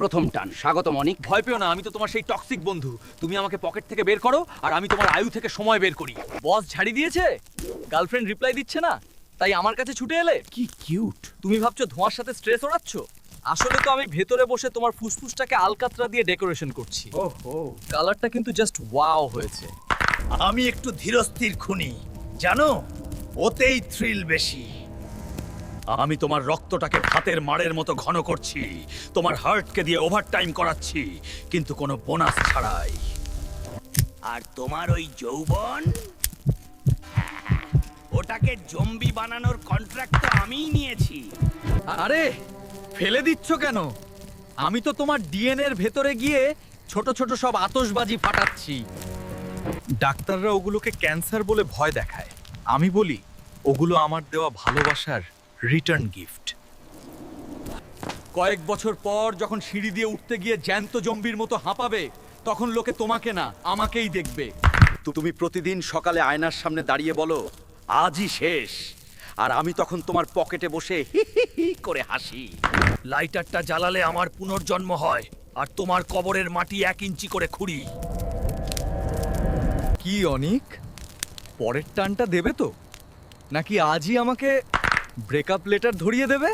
প্রথম টান। স্বাগতম অনিক। ভয় পেও না, আমি তো তোমার সেই টক্সিক বন্ধু। তুমি আমাকে পকেট থেকে বের করো আর আমি তোমার আয়ু থেকে সময় বের করি। বস ঝাড়ি দিয়েছে, গার্লফ্রেন্ড রিপ্লাই দিচ্ছে না, তাই আমার কাছে ছুটে এলে। কি কিউট। তুমি ভাবছো ধোঁয়ার সাথে স্ট্রেস ওড়াচ্ছ? আসলে তো আমি ভেতরে বসে তোমার ফুসফুসটাকে আলকাতরা দিয়ে ডেকোরেশন করছি। ওহো। কালারটা কিন্তু জাস্ট ওয়াও হয়েছে। আমি একটু ধীরস্থির খুনি, জানো, ওতেই থ্রিল বেশি। আমি তোমার রক্তটাকে ভাতের মাড়ের মতো ঘন করছি, তোমার হার্টকে দিয়ে ওভারটাইম করাচ্ছি, কিন্তু কোনো বোনাস ছাড়াই। আর তোমার ওই যৌবন, ওটাকে জম্বি বানানোর কন্ট্রাক্ট তো আমিই নিয়েছি। আরে ফেলে দিচ্ছ কেন? আমি তো তোমার ডিএনএ এর ভেতরে গিয়ে ছোট ছোট সব আতশবাজি ফাটাচ্ছি। ডাক্তাররা ওগুলোকে ক্যান্সার বলে ভয় দেখায়, আমি বলি ওগুলো আমার দেওয়া ভালোবাসার রিটার্ন গিফট। কয়েক বছর পর যখন সিঁড়ি দিয়ে উঠতে গিয়ে জ্যান্ত জম্বির মতো হাঁপাবে, তখন লোকে তোমাকে না আমাকেই দেখবে। তুমি প্রতিদিন সকালে আয়নার সামনে দাঁড়িয়ে বলো আজই শেষ, আর আমি তখন তোমার পকেটে বসে হি হি হি করে হাসি। লাইটারটা জ্বালালে আমার পুনর্জন্ম হয়, আর তোমার কবরের মাটি 1 ইঞ্চি করে খুঁড়ি। কি অনিক, পরের টানটা দেবে তো, নাকি আজই আমাকে ব্রেকআপ লেটার ধরিয়ে দেবে?